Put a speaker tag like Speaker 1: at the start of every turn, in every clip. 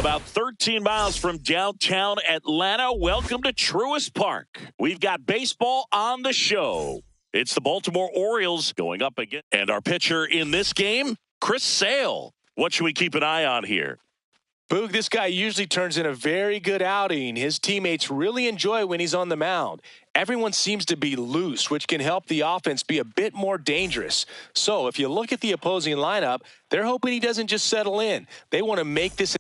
Speaker 1: About 13 miles from downtown Atlanta, welcome to Truist Park. We've got baseball on the show. It's the Baltimore Orioles going up again. And our pitcher in this game, Chris Sale. What should we keep an eye on here?
Speaker 2: Boog, this guy usually turns in a very good outing. His teammates really enjoy when he's on the mound. Everyone seems to be loose, which can help the offense be a bit more dangerous. So if you look at the opposing lineup, they're hoping he doesn't just settle in. They want to make this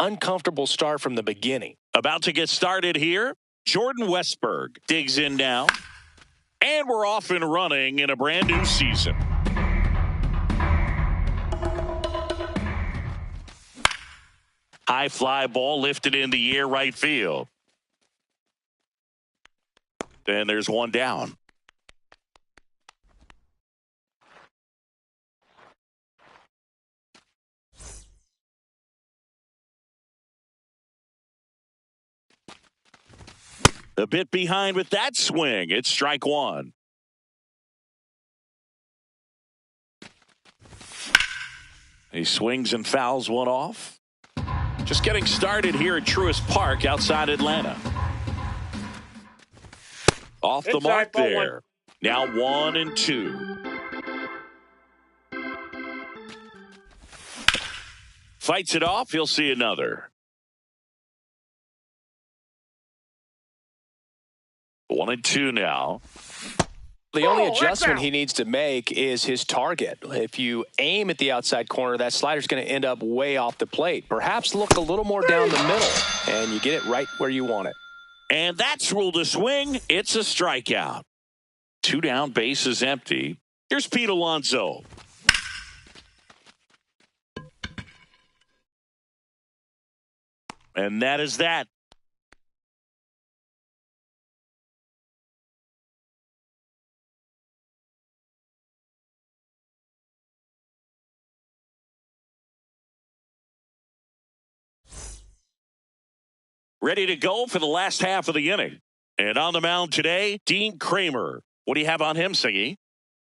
Speaker 2: uncomfortable start from the beginning.
Speaker 1: About to get started here. Jordan Westburg digs in now. And we're off and running in a brand new season. High fly ball lifted in the air right field. And there's one down. A bit behind with that swing. It's strike one. He swings and fouls one off. Just getting started here at Truist Park outside Atlanta. Off the mark there. Now 1-2. Fights it off. He'll see another. 1-2 now.
Speaker 2: The only adjustment he needs to make is his target. If you aim at the outside corner, that slider's going to end up way off the plate. Perhaps look a little more down the middle, and you get it right where you want it.
Speaker 1: And that's ruled a swing. It's a strikeout. 2 down, base is empty. Here's Pete Alonso. And that is that. Ready to go for the last half of the inning. And on the mound today, Dean Kramer. What do you have on him, Singy?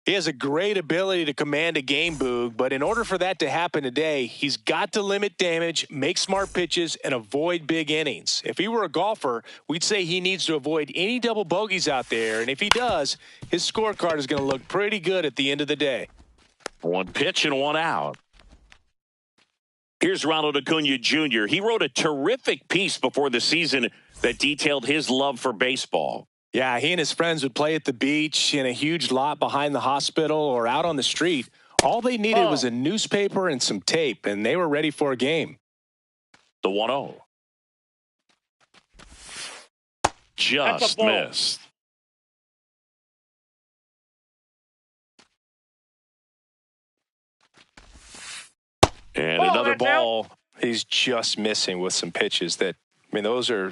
Speaker 2: He has a great ability to command a game, Boog, but in order for that to happen today, he's got to limit damage, make smart pitches, and avoid big innings. If he were a golfer, we'd say he needs to avoid any double bogeys out there, and if he does, his scorecard is going to look pretty good at the end of the day.
Speaker 1: 1 pitch and 1 out. Here's Ronald Acuna Jr. He wrote a terrific piece before the season that detailed his love for baseball.
Speaker 2: Yeah, he and his friends would play at the beach, in a huge lot behind the hospital, or out on the street. All they needed was a newspaper and some tape, and they were ready for a game.
Speaker 1: The 1-0. Just missed. And another ball.
Speaker 2: He's just missing with some pitches that, I mean,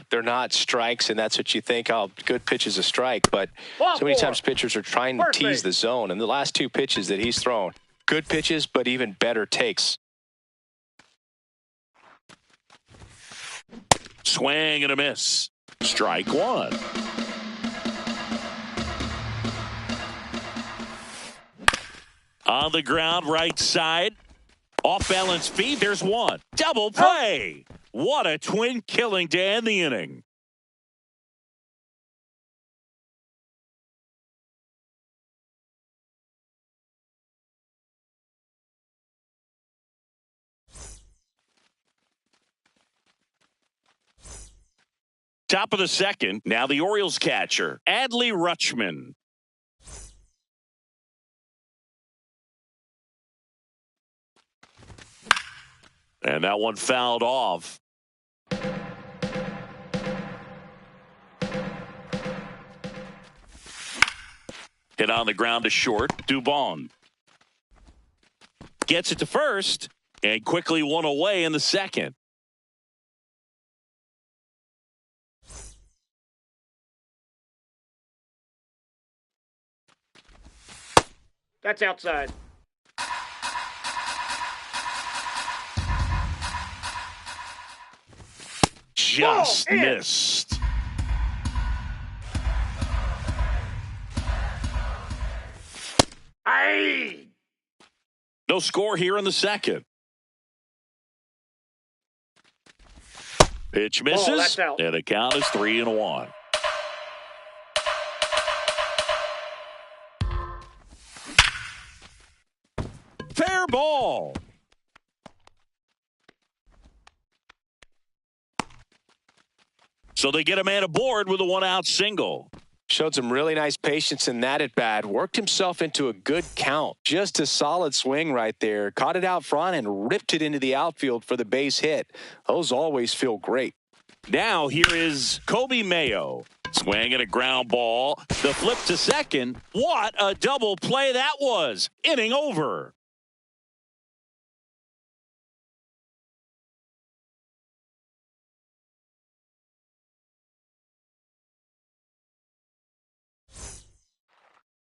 Speaker 2: they're not strikes, and that's what you think, oh, good pitch is a strike. But so many times pitchers are trying to tease the zone. And the last 2 pitches that he's thrown, good pitches, but even better takes.
Speaker 1: Swing and a miss. Strike 1. On the ground, right side. Off balance feed, there's 1. Double play. What a twin killing to end the inning. Top of the second, now the Orioles catcher, Adley Rutschman. And that one fouled off. Hit on the ground to short. Dubon gets it to first and quickly one away in the second.
Speaker 3: That's outside.
Speaker 1: just missed.
Speaker 3: Aye.
Speaker 1: No score here in the second. Pitch misses,
Speaker 3: that's out.
Speaker 1: and the count is 3-1. Fair ball. So they get a man aboard with a one-out single.
Speaker 2: Showed some really nice patience in that at bat. Worked himself into a good count. Just a solid swing right there. Caught it out front and ripped it into the outfield for the base hit. Those always feel great.
Speaker 1: Now here is Kobe Mayo. Swinging a ground ball. The flip to second. What a double play that was. Inning over.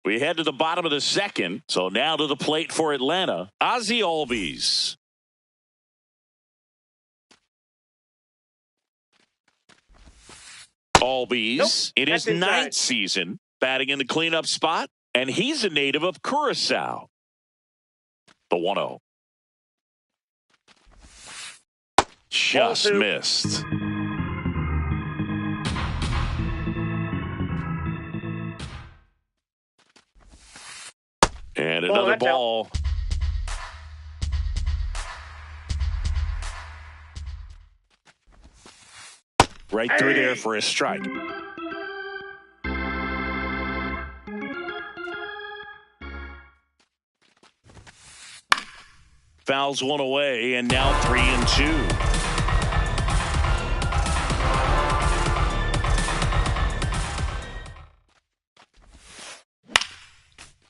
Speaker 1: We head to the bottom of the second. So now to the plate for Atlanta, Ozzie Albies. Albies in his ninth season batting in the cleanup spot, and he's a native of Curacao. The 1-0. Just missed. And another ball. Right through there for a strike. Fouls one away, and now 3-2.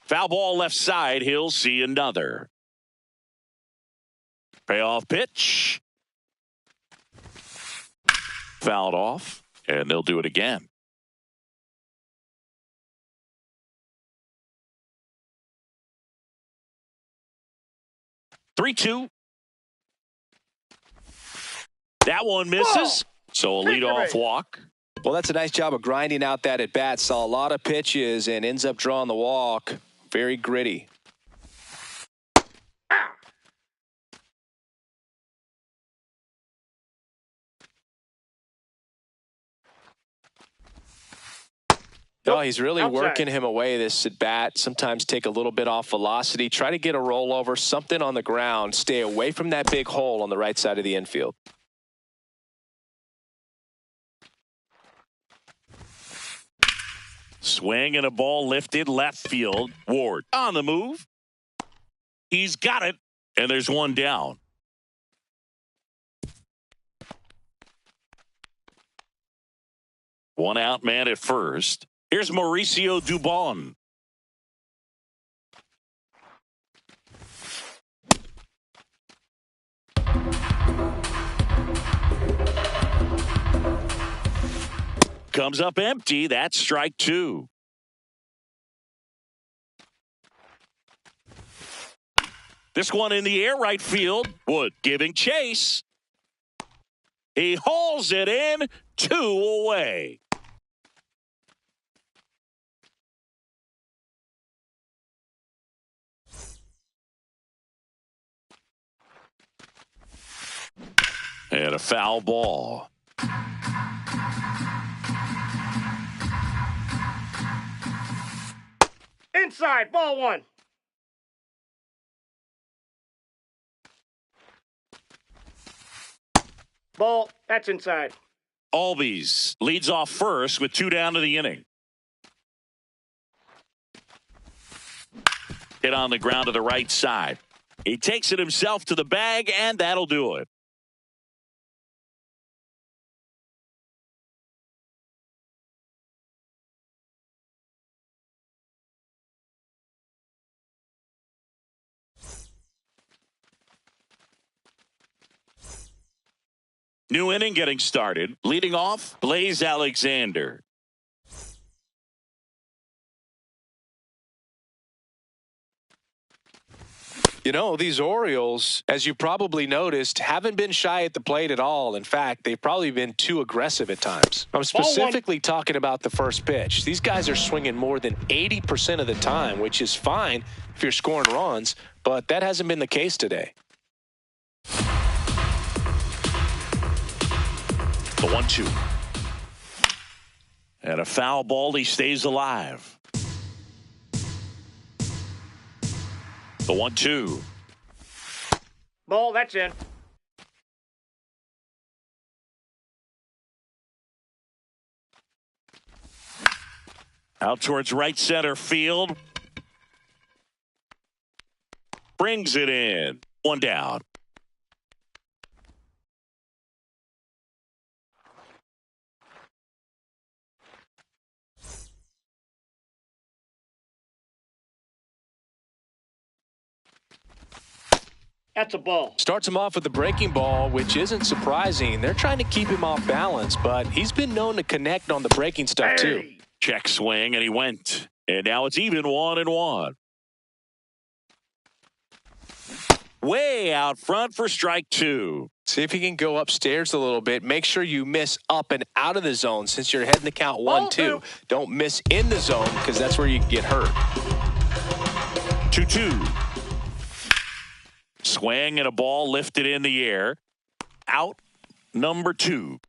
Speaker 1: Foul ball left side. He'll see another. Payoff pitch. Fouled off, and they'll do it again. Three-two. That one misses. So a leadoff walk.
Speaker 2: Well, that's a nice job of grinding out that at bat. Saw a lot of pitches and ends up drawing the walk. Very gritty. No, he's really working him away this at bat. Sometimes take a little bit off velocity. Try to get a rollover, something on the ground. Stay away from that big hole on the right side of the infield.
Speaker 1: Swing and a ball lifted left field. Ward on the move. He's got it, and there's one down. One out man at first. Here's Mauricio Dubon. Comes up empty. That's strike two. This one in the air right field. Wood giving chase. He hauls it in. 2 away. And a foul ball.
Speaker 3: Inside, ball one. Ball, that's inside.
Speaker 1: Albies leads off first with 2 down to the inning. Hit on the ground to the right side. He takes it himself to the bag, and that'll do it. New inning getting started. Leading off, Blaze Alexander.
Speaker 2: You know, these Orioles, as you probably noticed, haven't been shy at the plate at all. In fact, they've probably been too aggressive at times. I'm specifically talking about the first pitch. These guys are swinging more than 80% of the time, which is fine if you're scoring runs, but that hasn't been the case today.
Speaker 1: The 1-2. And a foul ball. He stays alive. The 1-2.
Speaker 3: Ball, that's in.
Speaker 1: Out towards right center field. Brings it in. One down.
Speaker 3: That's a ball.
Speaker 2: Starts him off with the breaking ball, which isn't surprising. They're trying to keep him off balance, but he's been known to connect on the breaking stuff too.
Speaker 1: Check swing, and he went. And now it's even 1-1. Way out front for strike 2.
Speaker 2: See if he can go upstairs a little bit. Make sure you miss up and out of the zone since you're heading to count 1-2. Don't miss in the zone because that's where you can get hurt.
Speaker 1: 2-2. Swing and a ball lifted in the air. Out number 2.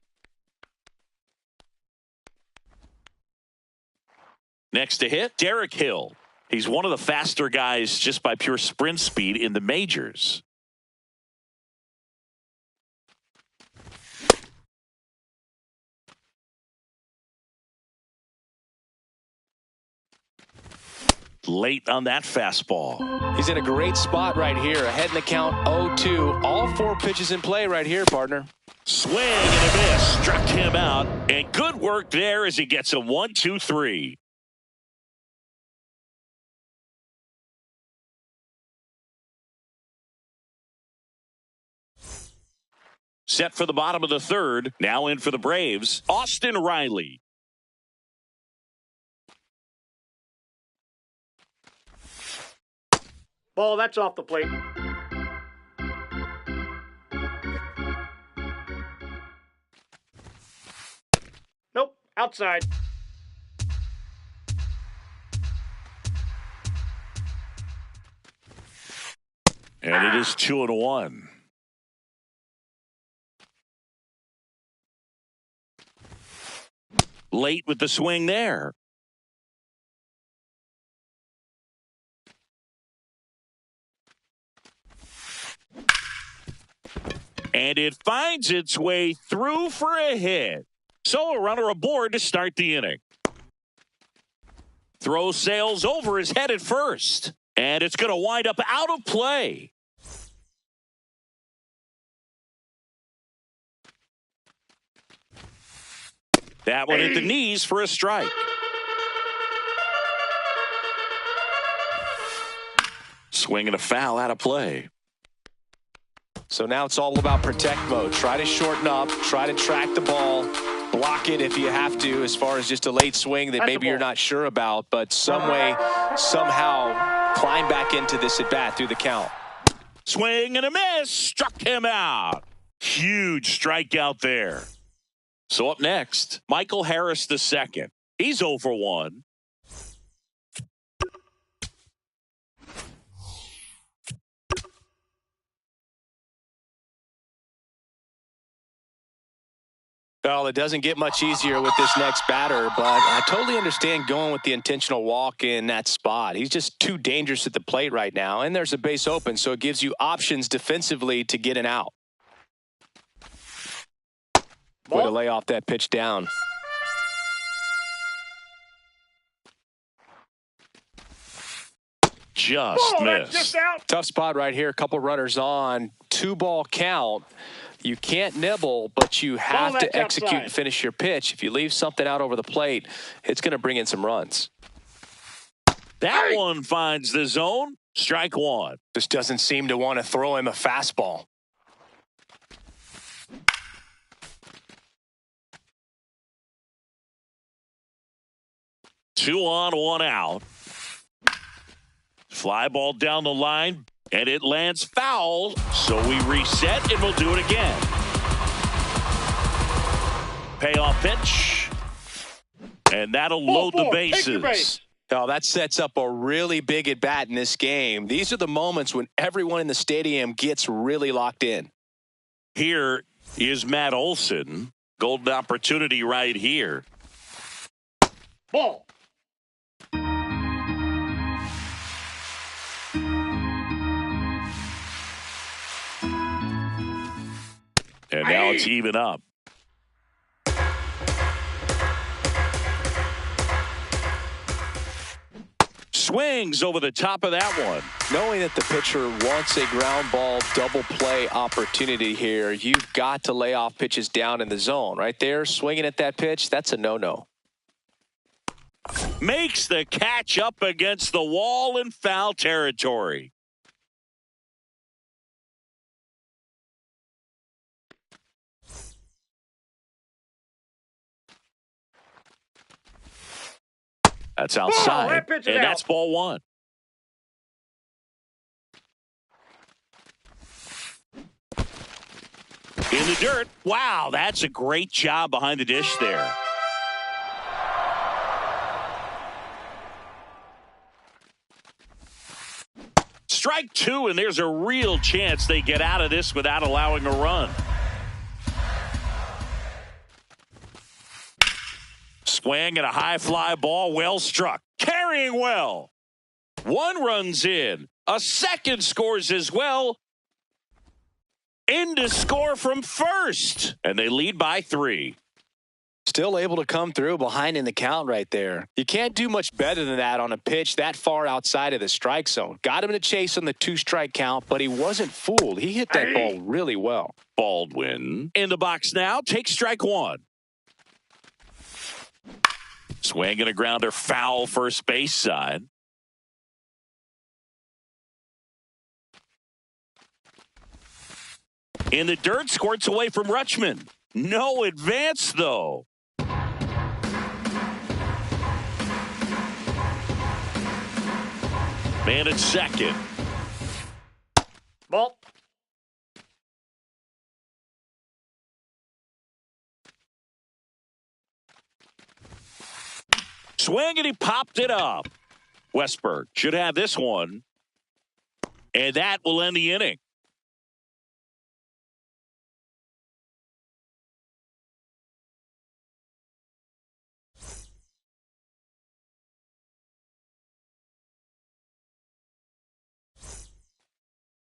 Speaker 1: Next to hit, Derek Hill. He's one of the faster guys just by pure sprint speed in the majors. Late on that fastball.
Speaker 2: He's in a great spot right here. Ahead in the count 0-2. All 4 pitches in play right here, partner.
Speaker 1: Swing and a miss. Struck him out. And good work there as he gets a 1-2-3. Set for the bottom of the third. Now in for the Braves, Austin Riley.
Speaker 3: Ball, that's off the plate. Nope, outside.
Speaker 1: And it is 2-1. Late with the swing there. And it finds its way through for a hit. So a runner aboard to start the inning. Throw sails over his head at first. And it's going to wind up out of play. That one hit the knees for a strike. Swing and a foul out of play.
Speaker 2: So now it's all about protect mode. Try to shorten up, try to track the ball, block it if you have to, as far as just a late swing that maybe you're not sure about, but some way, somehow climb back into this at bat through the count.
Speaker 1: Swing and a miss, struck him out. Huge strikeout there. So up next, Michael Harris II. He's 0 for 1.
Speaker 2: Well, it doesn't get much easier with this next batter, but I totally understand going with the intentional walk in that spot. He's just too dangerous at the plate right now, and there's a base open, so it gives you options defensively to get an out. Way to lay off that pitch down.
Speaker 1: Just missed.
Speaker 3: Just out.
Speaker 2: Tough spot right here. A couple runners on. 2-ball count. You can't nibble, but you have to execute and finish your pitch. If you leave something out over the plate, it's going to bring in some runs.
Speaker 1: That one finds the zone. Strike 1.
Speaker 2: Just doesn't seem to want to throw him a fastball.
Speaker 1: Two on, one out. Fly ball down the line. And it lands foul, so we reset and we'll do it again. Payoff pitch. And that'll load the bases.
Speaker 2: Oh, that sets up a really big at-bat in this game. These are the moments when everyone in the stadium gets really locked in.
Speaker 1: Here is Matt Olson. Golden opportunity right here.
Speaker 3: Ball.
Speaker 1: And now it's even up. Swings over the top of that one.
Speaker 2: Knowing that the pitcher wants a ground ball double play opportunity here, you've got to lay off pitches down in the zone. Right there, swinging at that pitch, that's a no-no.
Speaker 1: Makes the catch up against the wall in foul territory. That's outside, and that's ball one. In the dirt. Wow, that's a great job behind the dish there. Strike two, and there's a real chance they get out of this without allowing a run. Swing and a high fly ball, well struck. Carrying well. One runs in. A second scores as well. In to score from first. And they lead by 3.
Speaker 2: Still able to come through behind in the count right there. You can't do much better than that on a pitch that far outside of the strike zone. Got him in a chase on the 2-strike count, but he wasn't fooled. He hit that ball really well.
Speaker 1: Baldwin in the box now. Takes strike one. Swing and a grounder, foul first base side. In the dirt, squirts away from Rutschman. No advance, though. Man at second.
Speaker 3: Ball.
Speaker 1: Swing and he popped it up. Westberg should have this one. And that will end the inning.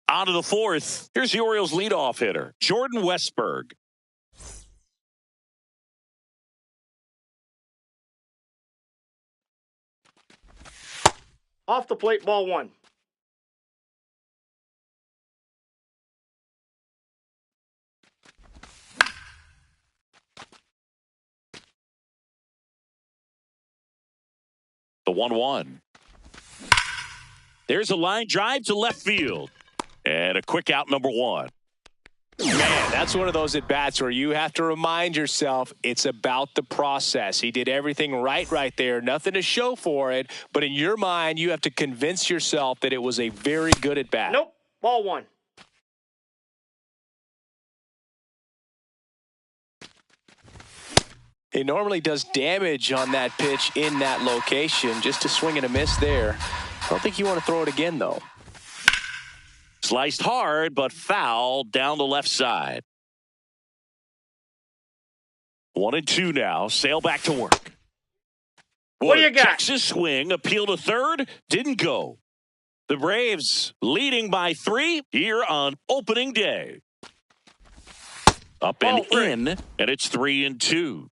Speaker 1: On to the fourth. Here's the Orioles leadoff hitter, Jordan Westberg.
Speaker 3: Off the plate, ball one.
Speaker 1: The 1-1. There's a line drive to left field. And a quick out, number one.
Speaker 2: Man, that's one of those at-bats where you have to remind yourself it's about the process. He did everything right there. Nothing to show for it. But in your mind, you have to convince yourself that it was a very good at-bat.
Speaker 3: Nope. Ball one.
Speaker 2: He normally does damage on that pitch in that location. Just a swing and a miss there. I don't think you want to throw it again, though.
Speaker 1: Sliced hard, but foul down the left side. 1-2 now. Sale back to work.
Speaker 3: What do you got?
Speaker 1: Checks his swing. Appeal to third. Didn't go. The Braves leading by 3 here on opening day. Up and in, and it's 3-2.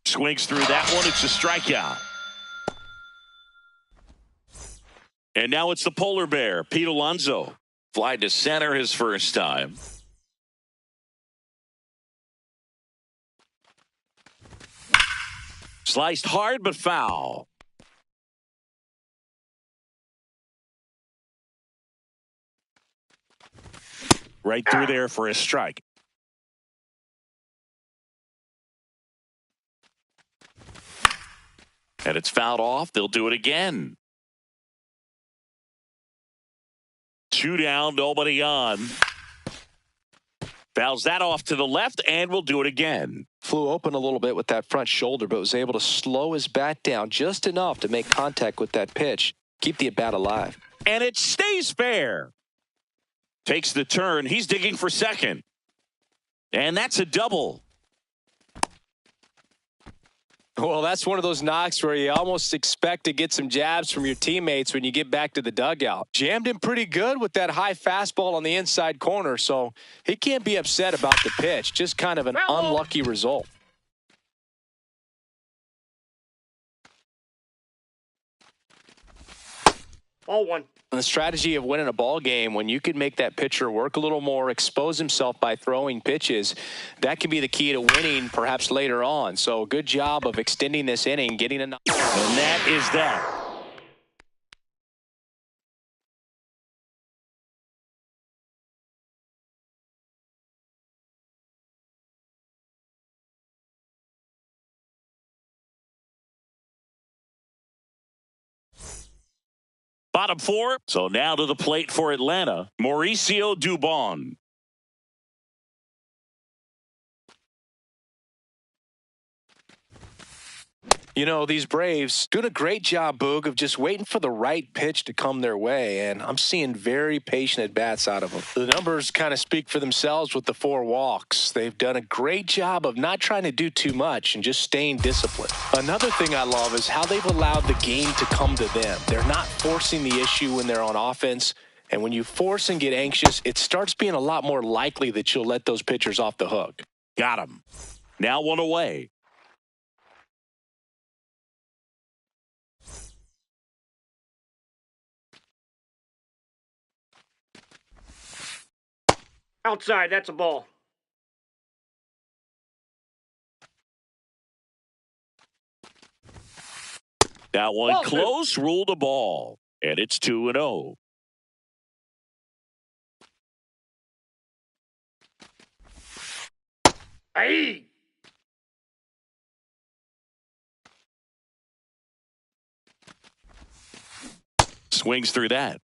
Speaker 1: Swings through that one. It's a strikeout. And now it's the polar bear, Pete Alonso. Fly to center his first time. Sliced hard but foul. Right through there for a strike. And it's fouled off. They'll do it again. 2 down, nobody on. Fouls that off to the left, and we'll do it again.
Speaker 4: Flew open a little bit with that front shoulder, but was able to slow his bat down just enough to make contact with that pitch. Keep the at-bat alive.
Speaker 1: And it stays fair. Takes the turn. He's digging for second. And that's a double.
Speaker 2: Well, that's one of those knocks where you almost expect to get some jabs from your teammates when you get back to the dugout. Jammed him pretty good with that high fastball on the inside corner, so he can't be upset about the pitch. Just kind of an unlucky result.
Speaker 3: Ball 1.
Speaker 2: The strategy of winning a ball game, when you can make that pitcher work a little more, expose himself by throwing pitches, that can be the key to winning perhaps later on. So good job of extending this inning, getting a... And
Speaker 1: that is that. Bottom 4. So now to the plate for Atlanta, Mauricio Dubon.
Speaker 2: You know, these Braves doing a great job, Boog, of just waiting for the right pitch to come their way, and I'm seeing very patient at-bats out of them. The numbers kind of speak for themselves with the 4 walks. They've done a great job of not trying to do too much and just staying disciplined. Another thing I love is how they've allowed the game to come to them. They're not forcing the issue when they're on offense, and when you force and get anxious, it starts being a lot more likely that you'll let those pitchers off the hook.
Speaker 1: Got him. Now 1 away.
Speaker 3: Outside, that's a ball.
Speaker 1: That one
Speaker 3: Ball
Speaker 1: close, ruled a ball. And it's 2-0.
Speaker 3: Hey!
Speaker 1: Swings through that.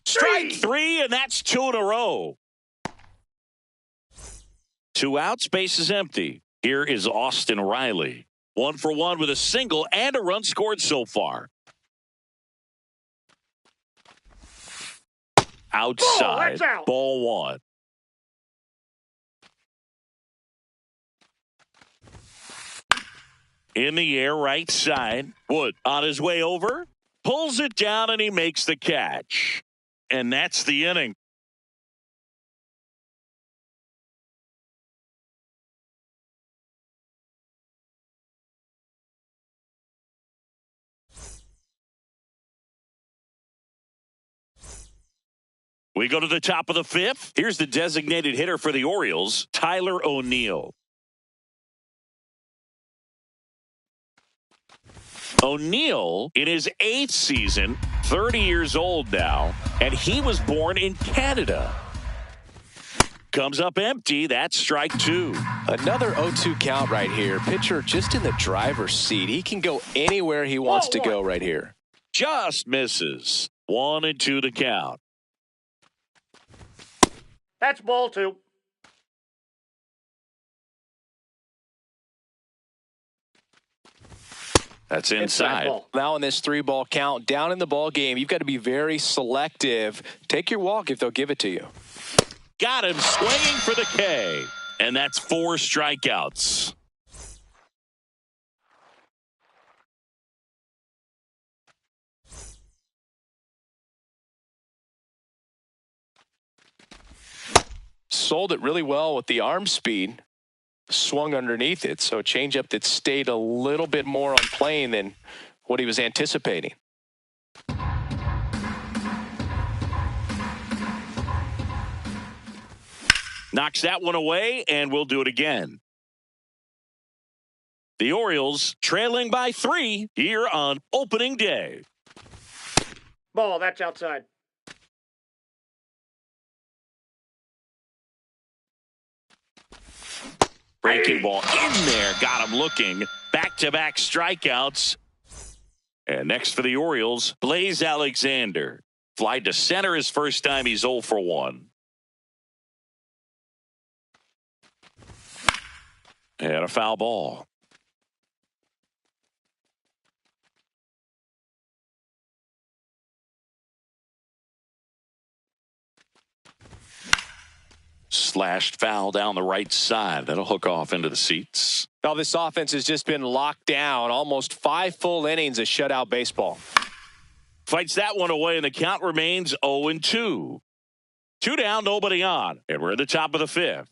Speaker 1: Strike 3, and that's 2 in a row. 2 outs, base is empty. Here is Austin Riley. 1 for 1 with a single and a run scored so far. Outside,
Speaker 3: out.
Speaker 1: Ball 1. In the air, right side. Wood on his way over. Pulls it down, and he makes the catch. And that's the inning. We go to the top of the 5th. Here's the designated hitter for the Orioles, Tyler O'Neill. O'Neill, in his 8th season, 30 years old now, and he was born in Canada. Comes up empty. That's strike 2.
Speaker 2: Another 0-2 count right here. Pitcher just in the driver's seat. He can go anywhere he wants to go right here.
Speaker 1: Just misses. 1-2 to count.
Speaker 3: That's ball 2.
Speaker 1: That's inside.
Speaker 2: Now in this 3-ball count, down in the ball game, you've got to be very selective. Take your walk if they'll give it to you.
Speaker 1: Got him swinging for the K. And that's 4 strikeouts.
Speaker 2: Sold it really well with the arm speed. Swung underneath it, so a changeup that stayed a little bit more on plane than what he was anticipating.
Speaker 1: Knocks that one away, and we'll do it again. The Orioles trailing by 3 here on opening day.
Speaker 3: Ball, that's outside.
Speaker 1: Breaking ball in there. Got him looking. Back-to-back strikeouts. And next for the Orioles, Blaze Alexander. Fly to center his first time. He's 0 for 1. And a foul ball. Slashed foul down the right side. That'll hook off into the seats.
Speaker 2: Now this offense has just been locked down. Almost 5 full innings of shutout baseball.
Speaker 1: Fights that one away, and the count remains 0-2. 2 down, nobody on. And we're at the top of the 5th.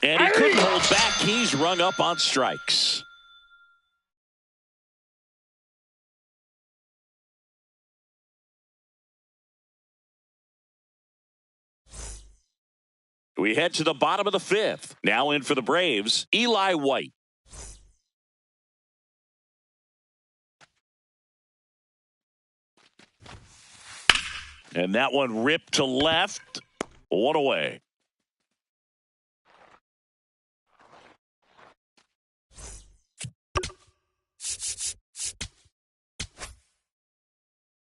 Speaker 1: And he couldn't hold back. He's rung up on strikes. We head to the bottom of the 5th. Now in for the Braves, Eli White. And that one ripped to left. 1 away.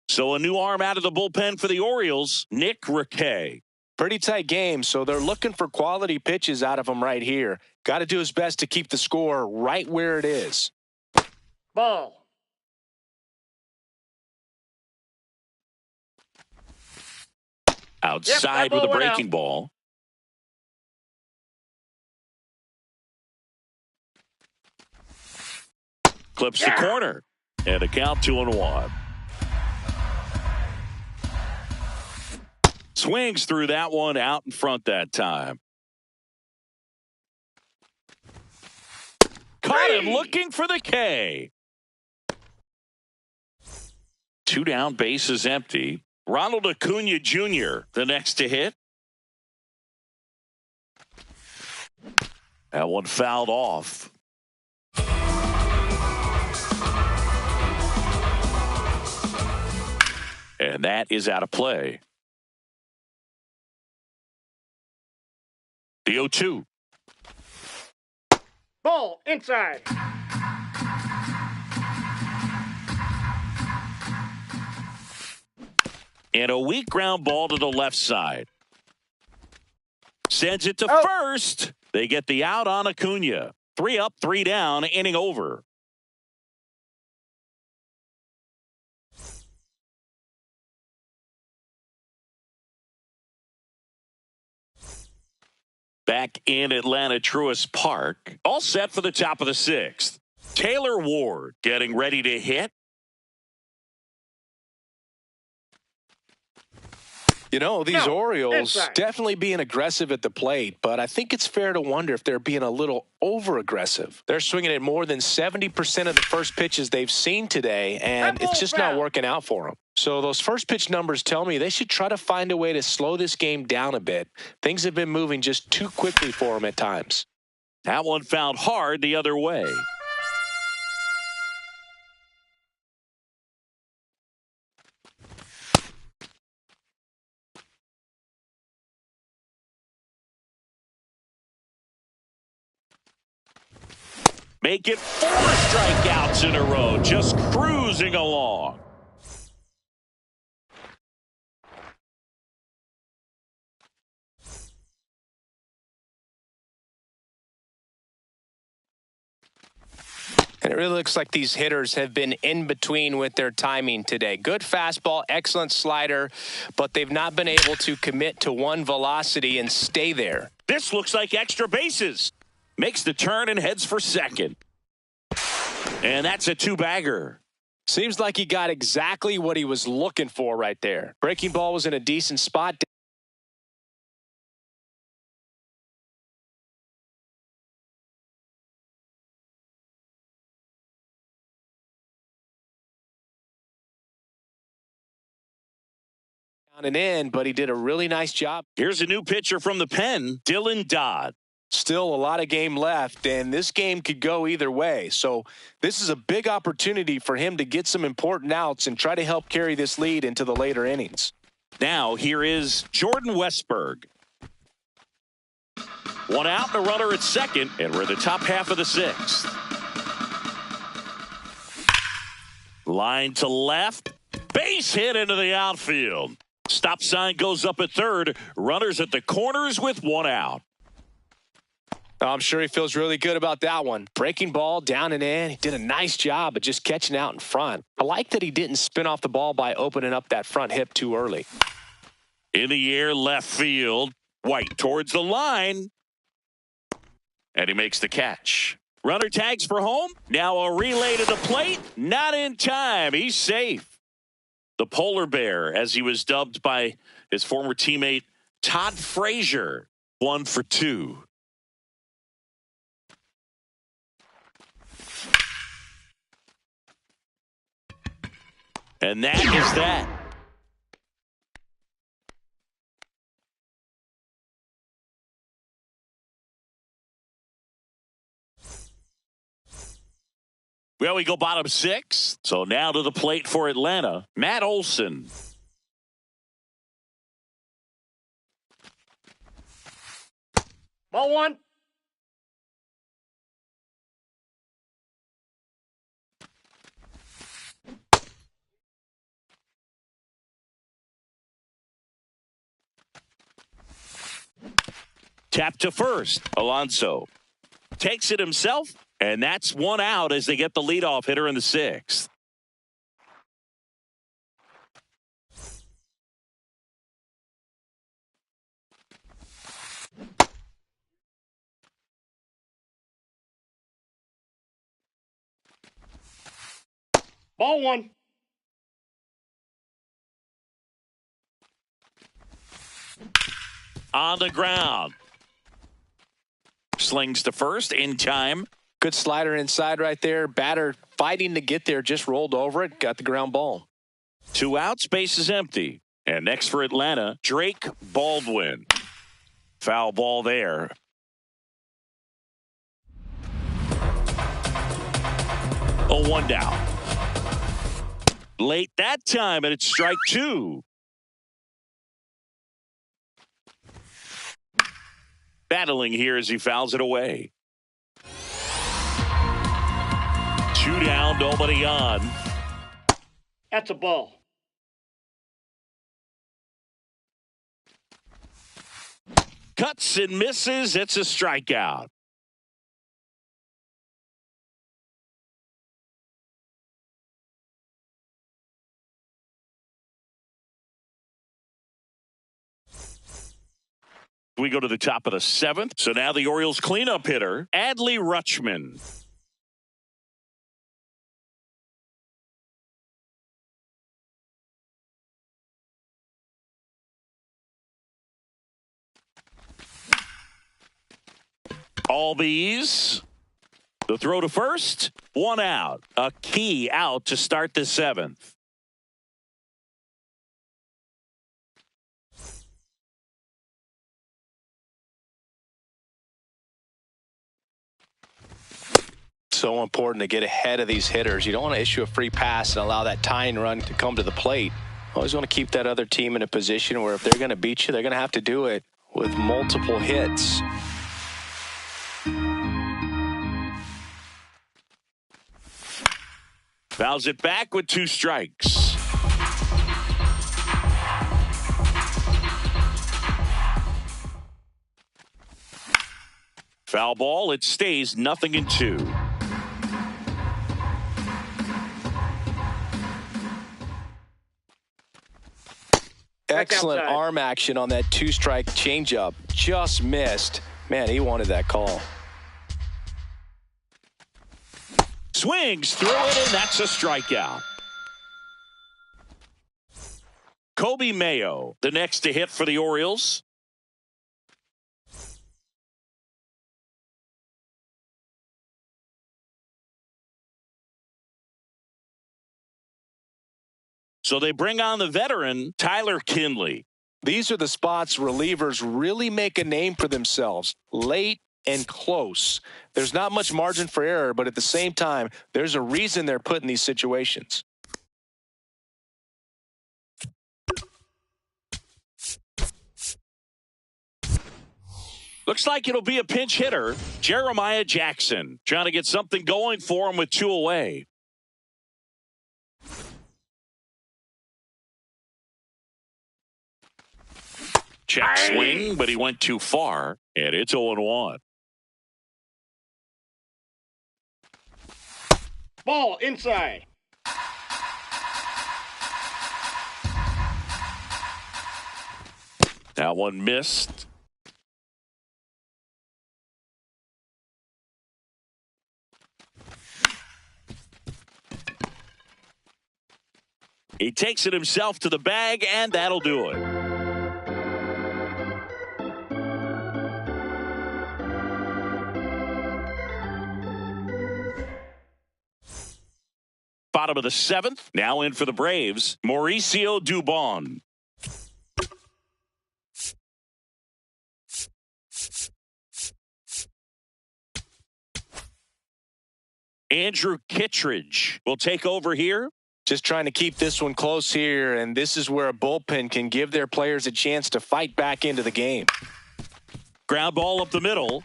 Speaker 1: So a new arm out of the bullpen for the Orioles, Nick Riquet.
Speaker 2: Pretty tight game, so they're looking for quality pitches out of him right here. Got to do his best to keep the score right where it is.
Speaker 3: Ball.
Speaker 1: Outside with a breaking ball. Clips the corner. And a count 2-1. Swings through that one out in front that time. Caught him looking for the K. 2 down, bases empty. Ronald Acuna Jr., the next to hit. That one fouled off. And that is out of play. The 0-2.
Speaker 3: Ball inside.
Speaker 1: And a weak ground ball to the left side. Sends it to first. They get the out on Acuna. 3 up, 3 down, inning over. Back in Atlanta, Truist Park. All set for the top of the 6th. Taylor Ward getting ready to hit.
Speaker 2: You know, these Orioles definitely being aggressive at the plate, but I think it's fair to wonder if they're being a little over-aggressive. They're swinging at more than 70% of the first pitches they've seen today, and it's just not working out for them. So those first pitch numbers tell me they should try to find a way to slow this game down a bit. Things have been moving just too quickly for them at times.
Speaker 1: That one found hard the other way. Make it 4 strikeouts in a row, just cruising along.
Speaker 2: And it really looks like these hitters have been in between with their timing today. Good fastball, excellent slider, but they've not been able to commit to one velocity and stay there.
Speaker 1: This looks like extra bases. Makes the turn and heads for second. And that's a 2-bagger.
Speaker 2: Seems like he got exactly what he was looking for right there. Breaking ball was in a decent spot. Down and in, but he did a really nice job.
Speaker 1: Here's a new pitcher from the pen, Dylan Dodd.
Speaker 2: Still a lot of game left, and this game could go either way. So this is a big opportunity for him to get some important outs and try to help carry this lead into the later innings.
Speaker 1: Now here is Jordan Westberg. One out and a runner at second, and we're in the top half of the sixth. Line to left. Base hit into the outfield. Stop sign goes up at third. Runners at the corners with one out.
Speaker 2: I'm sure he feels really good about that one. Breaking ball down and in. He did a nice job of just catching out in front. I like that he didn't spin off the ball by opening up that front hip too early.
Speaker 1: In the air, left field. White towards the line. And he makes the catch. Runner tags for home. Now a relay to the plate. Not in time. He's safe. The polar bear, as he was dubbed by his former teammate Todd Frazier. 1 for 2. And that is that. Well, we go bottom 6. So now to the plate for Atlanta, Matt Olson.
Speaker 3: Ball 1.
Speaker 1: Tap to first. Alonso takes it himself, and that's one out as they get the leadoff hitter in the 6th.
Speaker 3: Ball 1.
Speaker 1: On the ground. Slings to first in time.
Speaker 2: Good slider inside right there. Batter fighting to get there, just rolled over it, got the ground ball.
Speaker 1: 2 outs, base is empty. And next for Atlanta, Drake Baldwin. Foul ball there. Oh, 1 down. Late that time, and it's strike 2. Battling here as he fouls it away. 2 down, nobody on.
Speaker 3: That's a ball.
Speaker 1: Cuts and misses. It's a strikeout. We go to the top of the 7th. So now the Orioles cleanup hitter, Adley Rutschman. Albies. The throw to first. 1 out. A key out to start the 7th.
Speaker 2: So important to get ahead of these hitters. You don't want to issue a free pass and allow that tying run to come to the plate. Always want to keep that other team in a position where if they're going to beat you, they're going to have to do it with multiple hits.
Speaker 1: Fouls it back with 2 strikes. Foul ball. It stays 0-2.
Speaker 2: Excellent arm action on that 2-strike changeup. Just missed. Man, he wanted that call.
Speaker 1: Swings through it, and that's a strikeout. Kobe Mayo, the next to hit for the Orioles. So they bring on the veteran, Tyler Kinley.
Speaker 2: These are the spots relievers really make a name for themselves. Late, and close. There's not much margin for error, but at the same time, there's a reason they're put in these situations.
Speaker 1: Looks like it'll be a pinch hitter, Jeremiah Jackson, trying to get something going for him with 2 away. Check swing, but he went too far, and it's 0-1.
Speaker 3: Ball inside.
Speaker 1: That one missed. He takes it himself to the bag, and that'll do it. Bottom of the 7th, now in for the Braves, Mauricio Dubon. Andrew Kittredge will take over here.
Speaker 2: Just trying to keep this one close here, and this is where a bullpen can give their players a chance to fight back into the game.
Speaker 1: Ground ball up the middle.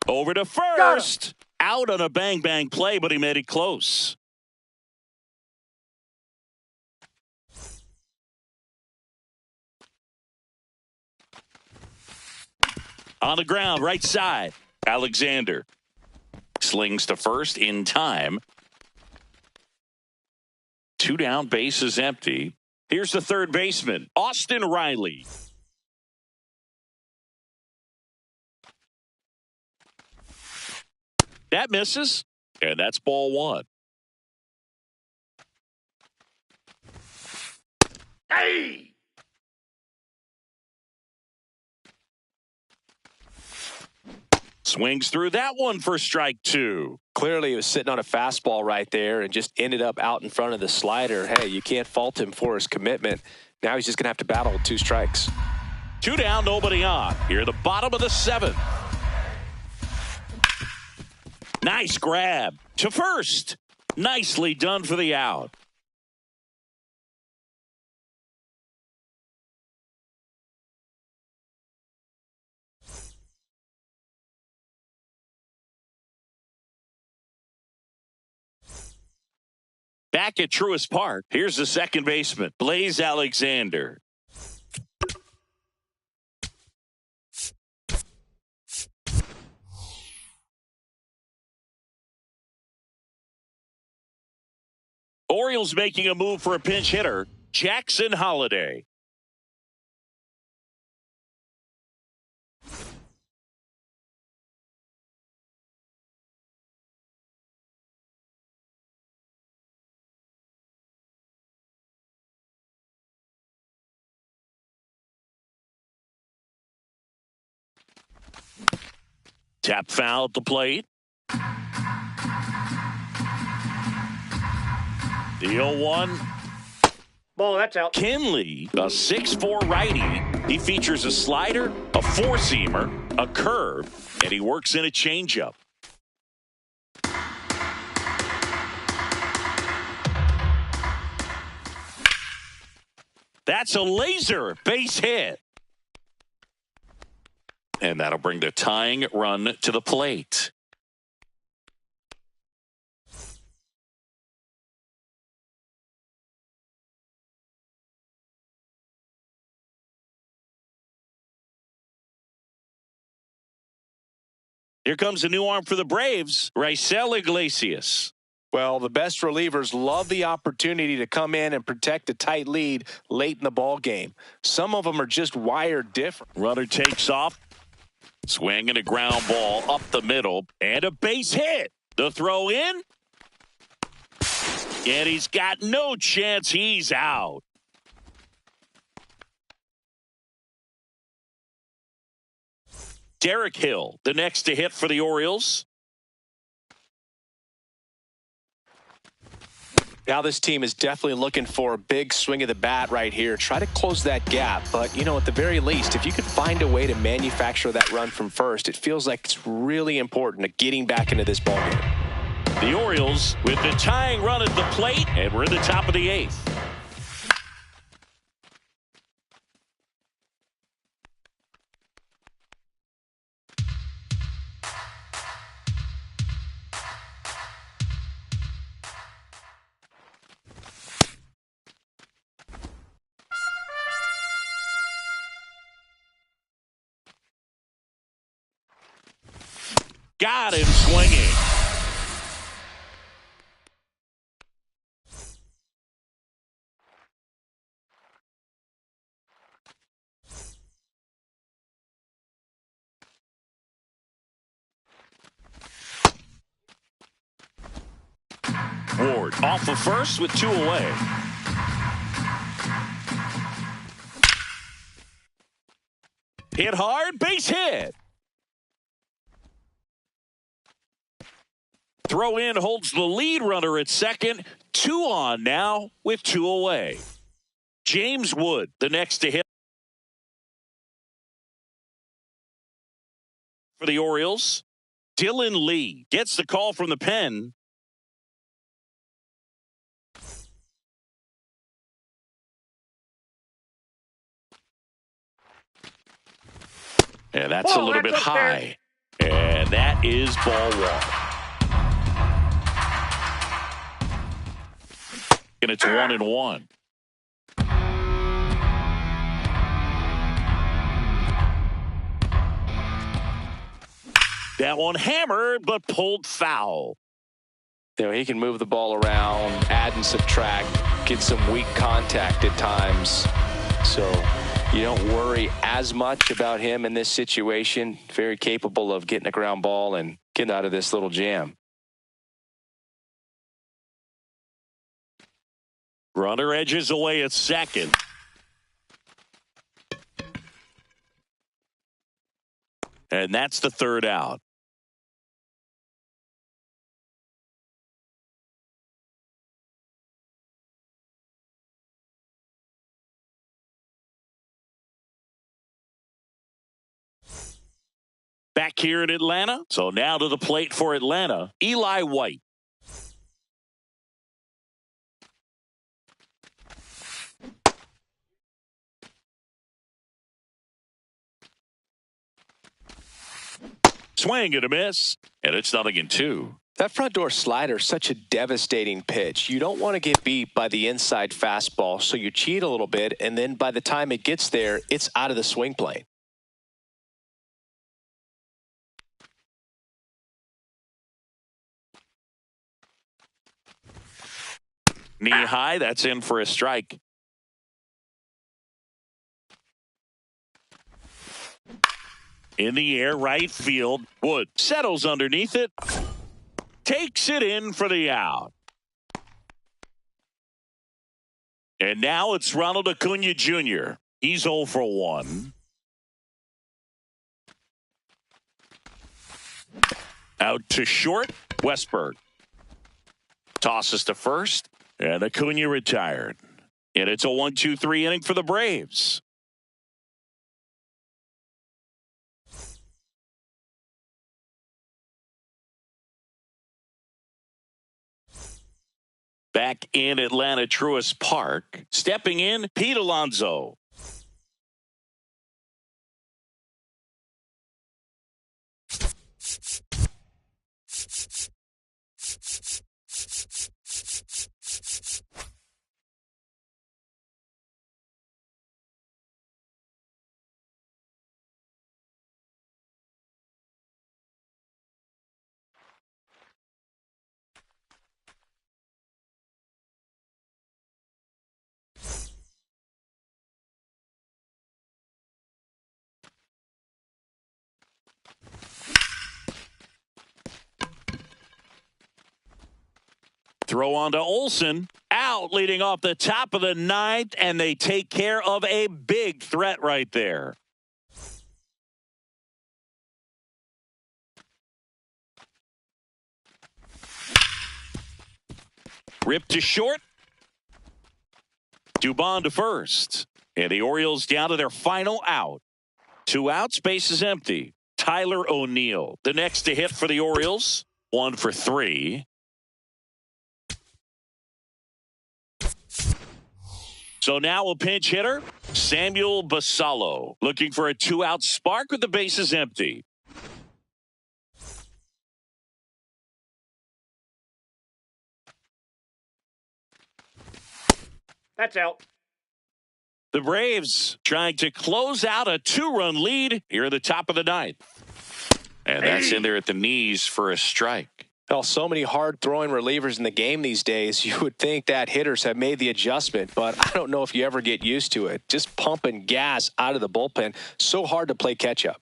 Speaker 1: Over to first. Out on a bang-bang play, but he made it close. On the ground, right side. Alexander slings to first in time. 2 down, base is empty. Here's the third baseman, Austin Riley. That misses, and that's ball 1.
Speaker 3: Hey!
Speaker 1: Swings through that one for strike 2.
Speaker 2: Clearly, he was sitting on a fastball right there and just ended up out in front of the slider. Hey, you can't fault him for his commitment. Now he's just going to have to battle with 2 strikes.
Speaker 1: 2 down, nobody on. Here at the bottom of the 7th. Nice grab to first. Nicely done for the out. Back at Truist Park, here's the second baseman, Blaze Alexander. Orioles making a move for a pinch hitter, Jackson Holliday. Tap foul at the plate. The 0-1.
Speaker 3: Ball, that's out.
Speaker 1: Kinley, a 6'4" righty. He features a slider, a 4-seamer, a curve, and he works in a changeup. That's a laser base hit. And that'll bring the tying run to the plate. Here comes a new arm for the Braves, Raisel Iglesias.
Speaker 2: Well, the best relievers love the opportunity to come in and protect a tight lead late in the ball game. Some of them are just wired different.
Speaker 1: Runner takes off. Swing and a ground ball up the middle. And a base hit. The throw in. And he's got no chance. He's out. Derek Hill, the next to hit for the Orioles.
Speaker 2: Now this team is definitely looking for a big swing of the bat right here. Try to close that gap. But, at the very least, if you could find a way to manufacture that run from first, it feels like it's really important to getting back into this ballgame.
Speaker 1: The Orioles with the tying run at the plate, and we're in the top of the 8th. Got him swinging. Ward off the first with 2 away. Hit hard, base hit. Throw in holds the lead runner at second. 2 on now with 2 away. James Wood, the next to hit for the Orioles. Dylan Lee gets the call from the pen. And that's a little bit high. And that is ball 1. And it's 1-1. That one hammered, but pulled foul.
Speaker 4: He can move the ball around, add and subtract, get some weak contact at times. So you don't worry as much about him in this situation. Very capable of getting a ground ball and getting out of this little jam.
Speaker 1: Runner edges away at second. And that's the 3rd out. Back here in Atlanta. So now to the plate for Atlanta, Eli White. Swing and a miss, and it's 0-2.
Speaker 2: That front door slider is such a devastating pitch. You don't want to get beat by the inside fastball, so you cheat a little bit, and then by the time it gets there, it's out of the swing plane.
Speaker 1: Knee high, that's in for a strike. In the air, right field. Wood settles underneath it. Takes it in for the out. And now it's Ronald Acuna Jr. He's 0 for 1. Out to short, Westberg. Tosses to first, and Acuna retired. And it's a 1-2-3 inning for the Braves. Back in Atlanta, Truist Park. Stepping in, Pete Alonso. Throw on to Olsen. Out leading off the top of the 9th, and they take care of a big threat right there. Ripped to short. Dubon to first. And the Orioles down to their final out. 2 outs, base is empty. Tyler O'Neill, the next to hit for the Orioles. 1 for 3. So now a pinch hitter, Samuel Basallo, looking for a 2-out spark with the bases empty.
Speaker 3: That's out.
Speaker 1: The Braves trying to close out a 2-run lead here at the top of the 9th. And that's in there at the knees for a strike.
Speaker 2: Well, so many hard-throwing relievers in the game these days, you would think that hitters have made the adjustment, but I don't know if you ever get used to it. Just pumping gas out of the bullpen, so hard to play catch-up.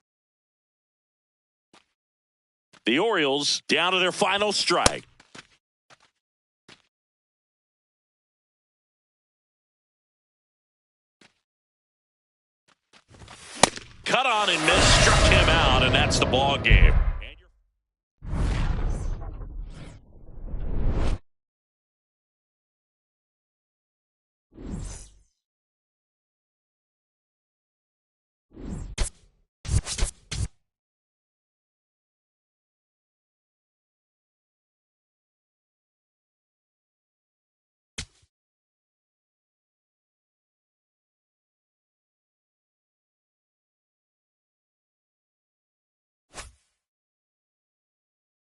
Speaker 1: The Orioles down to their final strike. Cut on and missed, struck him out, and that's the ball game.